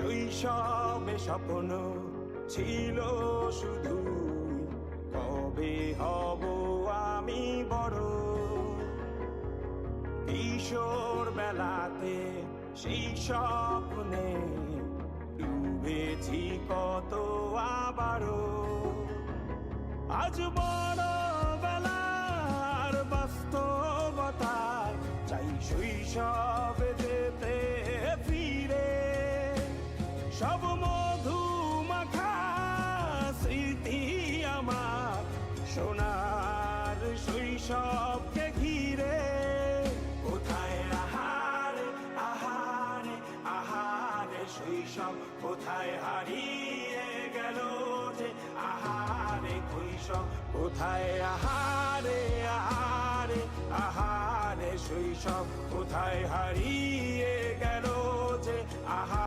শৈশবে স্বপ্ন ছিল শুধু, কবে হব আমি বড়। কিশোর বেলাতে সেই স্বপ্নে ডুবেছি কত আবারও। আজ বড় বেলার বাস্তবতায় চাই শৈশবে যেতে ফিরে। সব মধু মাখা স্মৃতি আমার সোনার শৈশবকে ঘিরে। কোথায় আহারে আহারে আহারে শৈশব, কোথায় হারিয়ে গেল যে আহারে কৈশোর। কোথায় আহারে আহারে আহারে শৈশব, কোথায় হারিয়ে গেল যে আহারে।